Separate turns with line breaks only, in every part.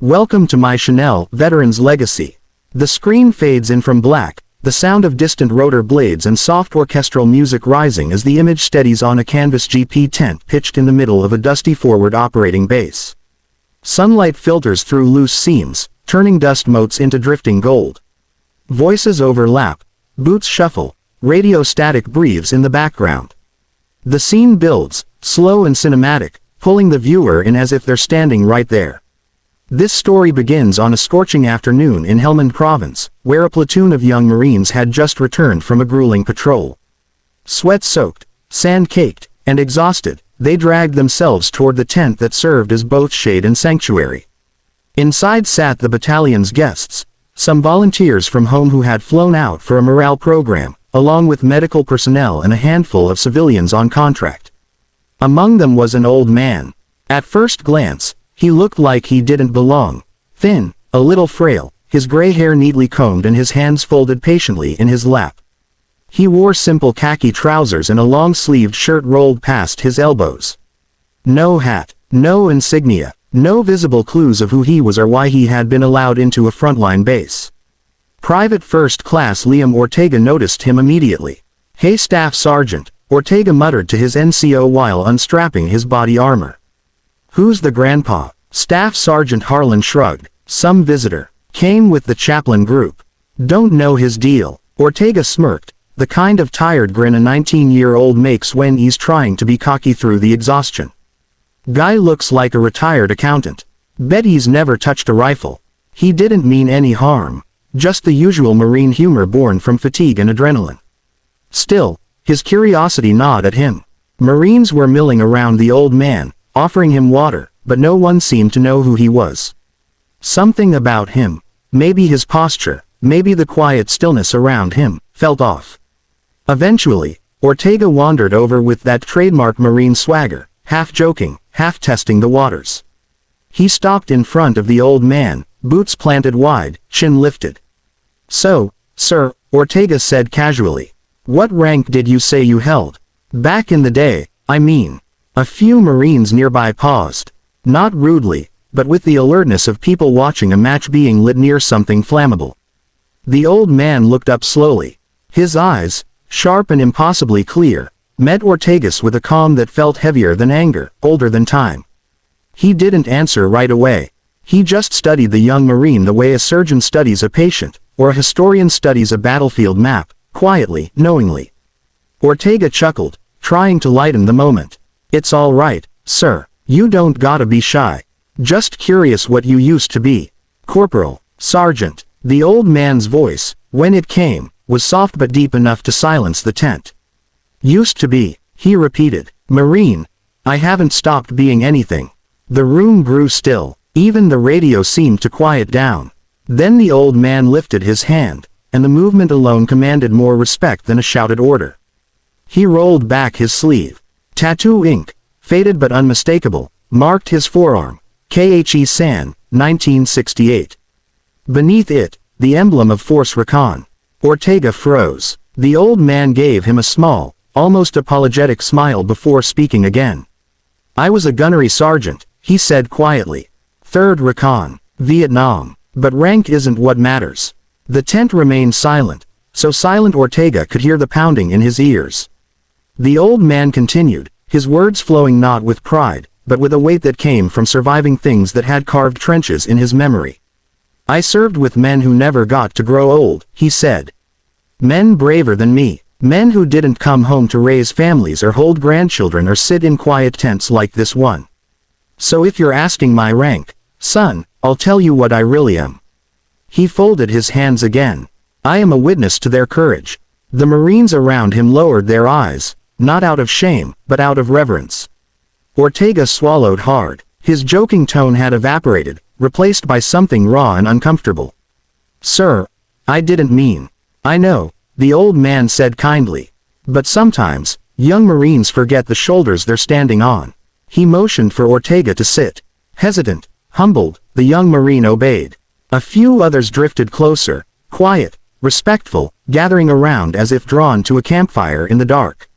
Welcome to my Chanel Veteran's Legacy. The screen fades in from black, the sound of distant rotor blades and soft orchestral music rising as the image steadies on a canvas GP tent pitched in the middle of a dusty forward operating base. Sunlight filters through loose seams, turning dust motes into drifting gold. Voices overlap, boots shuffle, radio static breathes in the background. The scene builds, slow and cinematic, pulling the viewer in as if they're standing right there. This story begins on a scorching afternoon in Helmand Province, where a platoon of young Marines had just returned from a grueling patrol. Sweat-soaked, sand-caked, and exhausted, they dragged themselves toward the tent that served as both shade and sanctuary. Inside sat the battalion's guests, some volunteers from home who had flown out for a morale program, along with medical personnel and a handful of civilians on contract. Among them was an old man. At first glance, he looked like he didn't belong. Thin, a little frail, his gray hair neatly combed and his hands folded patiently in his lap. He wore simple khaki trousers and a long-sleeved shirt rolled past his elbows. No hat, no insignia, no visible clues of who he was or why he had been allowed into a frontline base. Private First Class Liam Ortega noticed him immediately. "Hey Staff Sergeant," Ortega muttered to his NCO while unstrapping his body armor. "Who's the grandpa?" Staff Sergeant Harlan shrugged. "Some visitor. Came with the chaplain group. Don't know his deal." Ortega smirked, the kind of tired grin a 19-year-old makes when he's trying to be cocky through the exhaustion. "Guy looks like a retired accountant. Bet he's never touched a rifle. He didn't mean any harm. Just the usual Marine humor born from fatigue and adrenaline." Still, his curiosity gnawed at him. Marines were milling around the old man, offering him water, but no one seemed to know who he was. Something about him, maybe his posture, maybe the quiet stillness around him, felt off. Eventually, Ortega wandered over with that trademark Marine swagger, half joking, half testing the waters. He stopped in front of the old man, boots planted wide, chin lifted. "So, sir," Ortega said casually, "what rank did you say you held? Back in the day, I mean." A few Marines nearby paused. Not rudely, but with the alertness of people watching a match being lit near something flammable. The old man looked up slowly. His eyes, sharp and impossibly clear, met Ortega's with a calm that felt heavier than anger, older than time. He didn't answer right away. He just studied the young Marine the way a surgeon studies a patient, or a historian studies a battlefield map, quietly, knowingly. Ortega chuckled, trying to lighten the moment. "It's all right, sir. You don't gotta be shy. Just curious what you used to be." "Corporal, Sergeant." The old man's voice, when it came, was soft but deep enough to silence the tent. "Used to be," he repeated. "Marine. I haven't stopped being anything." The room grew still. Even the radio seemed to quiet down. Then the old man lifted his hand, and the movement alone commanded more respect than a shouted order. He rolled back his sleeve. Tattoo ink, faded but unmistakable, marked his forearm. KHE San, 1968. Beneath it, the emblem of Force Recon. Ortega froze. The old man gave him a small, almost apologetic smile before speaking again. "I was a gunnery sergeant," he said quietly. "3rd Recon, Vietnam. But rank isn't what matters." The tent remained silent, so silent Ortega could hear the pounding in his ears. The old man continued, his words flowing not with pride, but with a weight that came from surviving things that had carved trenches in his memory. "I served with men who never got to grow old," he said. "Men braver than me. Men who didn't come home to raise families or hold grandchildren or sit in quiet tents like this one. So if you're asking my rank, son, I'll tell you what I really am." He folded his hands again. "I am a witness to their courage." The Marines around him lowered their eyes, not out of shame, but out of reverence. Ortega swallowed hard. His joking tone had evaporated, replaced by something raw and uncomfortable. "Sir, I didn't mean." "I know," the old man said kindly. "But sometimes, young Marines forget the shoulders they're standing on." He motioned for Ortega to sit. Hesitant, humbled, the young Marine obeyed. A few others drifted closer, quiet, respectful, gathering around as if drawn to a campfire in the dark.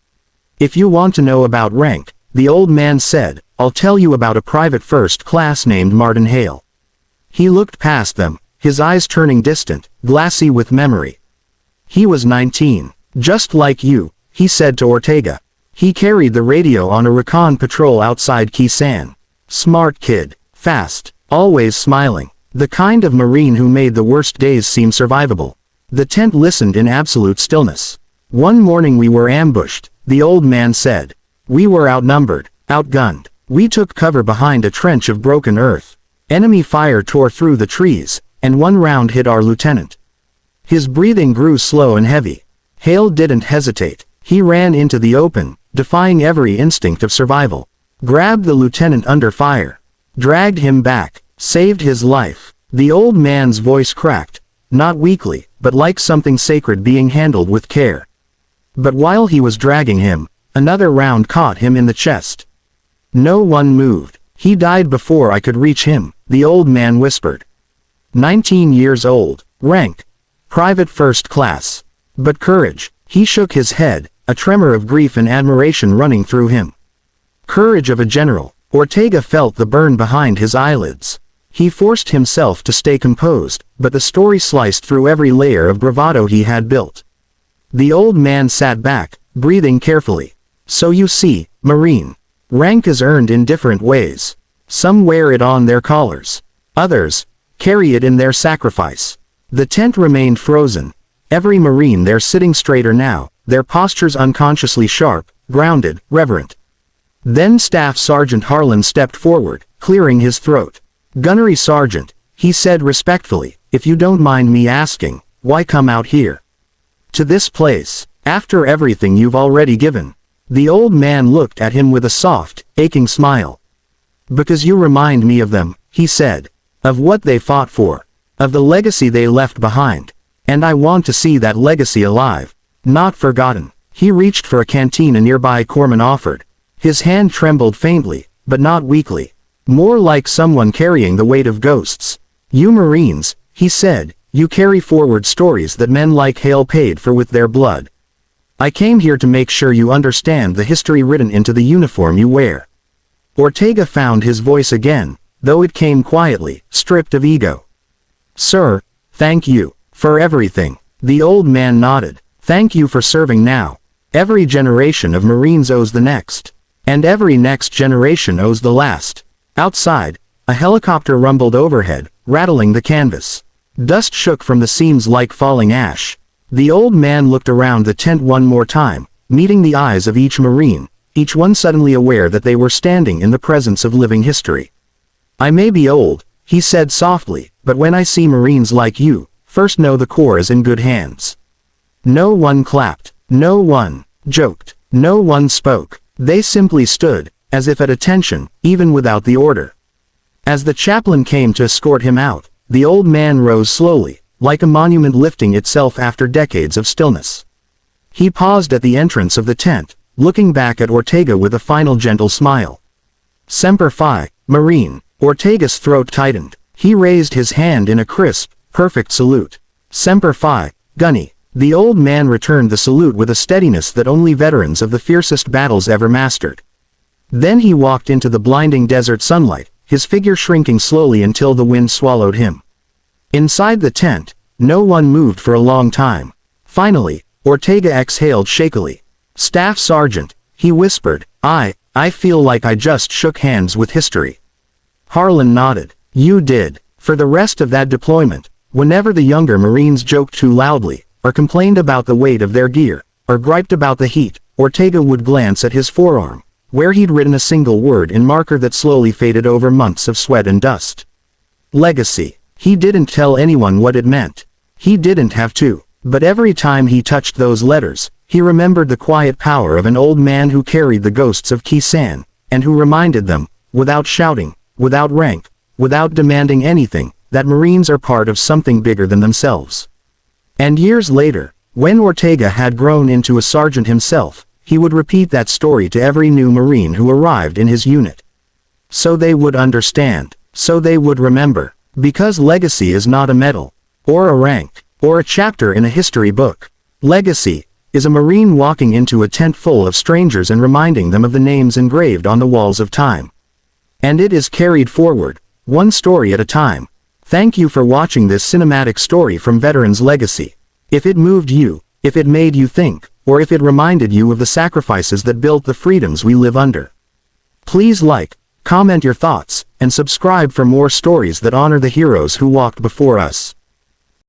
"If you want to know about rank," the old man said, "I'll tell you about a private first class named Martin Hale. He looked past them, his eyes turning distant, glassy with memory. He was 19. Just like you, he said to Ortega. He carried the radio on a recon patrol outside Kisan. Smart kid. Fast. Always smiling. The kind of Marine who made the worst days seem survivable. The tent listened in absolute stillness. One morning we were ambushed, the old man said. We were outnumbered, outgunned. We took cover behind a trench of broken earth. Enemy fire tore through the trees, and one round hit our lieutenant. His breathing grew slow and heavy. Hale didn't hesitate. He ran into the open, defying every instinct of survival. Grabbed the lieutenant under fire. Dragged him back. Saved his life. The old man's voice cracked. Not weakly, but like something sacred being handled with care. But while he was dragging him, another round caught him in the chest. No one moved. He died before I could reach him, the old man whispered. 19 years old. Rank. Private first class. But courage. He shook his head, a tremor of grief and admiration running through him. Courage of a general. Ortega felt the burn behind his eyelids. He forced himself to stay composed, but the story sliced through every layer of bravado he had built. The old man sat back, breathing carefully. So you see, Marine. Rank is earned in different ways. Some wear it on their collars. Others carry it in their sacrifice. The tent remained frozen. Every Marine there sitting straighter now, their postures unconsciously sharp, grounded, reverent. Then Staff Sergeant Harlan stepped forward, clearing his throat. Gunnery Sergeant, he said respectfully, if you don't mind me asking, why come out here? To this place, after everything you've already given. The old man looked at him with a soft, aching smile. Because you remind me of them, he said. Of what they fought for. Of the legacy they left behind. And I want to see that legacy alive. Not forgotten. He reached for a canteen a nearby corpsman offered. His hand trembled faintly, but not weakly. More like someone carrying the weight of ghosts. You Marines, he said, you carry forward stories that men like Hale paid for with their blood. I came here to make sure you understand the history written into the uniform you wear. Ortega found his voice again, though it came quietly, stripped of ego. Sir, thank you, for everything. The old man nodded. Thank you for serving now. Every generation of Marines owes the next. And every next generation owes the last. Outside, a helicopter rumbled overhead, rattling the canvas. Dust shook from the seams like falling ash. The old man looked around the tent one more time, meeting the eyes of each Marine, each one suddenly aware that they were standing in the presence of living history. I may be old, he said softly, but when I see Marines like you, first know the Corps is in good hands. No one clapped. No one joked. No one spoke. They simply stood, as if at attention, even without the order. As the chaplain came to escort him out, the old man rose slowly, like a monument lifting itself after decades of stillness. He paused at the entrance of the tent, looking back at Ortega with a final gentle smile. Semper Fi, Marine. Ortega's throat tightened. He raised his hand in a crisp, perfect salute. Semper Fi, Gunny. The old man returned the salute with a steadiness that only veterans of the fiercest battles ever mastered. Then he walked into the blinding desert sunlight, his figure shrinking slowly until the wind swallowed him. Inside the tent, no one moved for a long time. Finally, Ortega exhaled shakily. Staff Sergeant, he whispered, I feel like I just shook hands with history. Harlan nodded. You did. For the rest of that deployment, whenever the younger Marines joked too loudly, or complained about the weight of their gear, or griped about the heat, Ortega would glance at his forearm, where he'd written a single word in marker that slowly faded over months of sweat and dust. Legacy. He didn't tell anyone what it meant. He didn't have to. But every time he touched those letters, he remembered the quiet power of an old man who carried the ghosts of Kisan, and who reminded them, without shouting, without rank, without demanding anything, that Marines are part of something bigger than themselves. And years later, when Ortega had grown into a sergeant himself, he would repeat that story to every new Marine who arrived in his unit. So they would understand, so they would remember, because legacy is not a medal, or a rank, or a chapter in a history book. Legacy is a Marine walking into a tent full of strangers and reminding them of the names engraved on the walls of time. And it is carried forward, one story at a time, Thank you for watching this cinematic story from Veterans Legacy. If it moved you, if it made you think, or if it reminded you of the sacrifices that built the freedoms we live under, please like, comment your thoughts, and subscribe for more stories that honor the heroes who walked before us.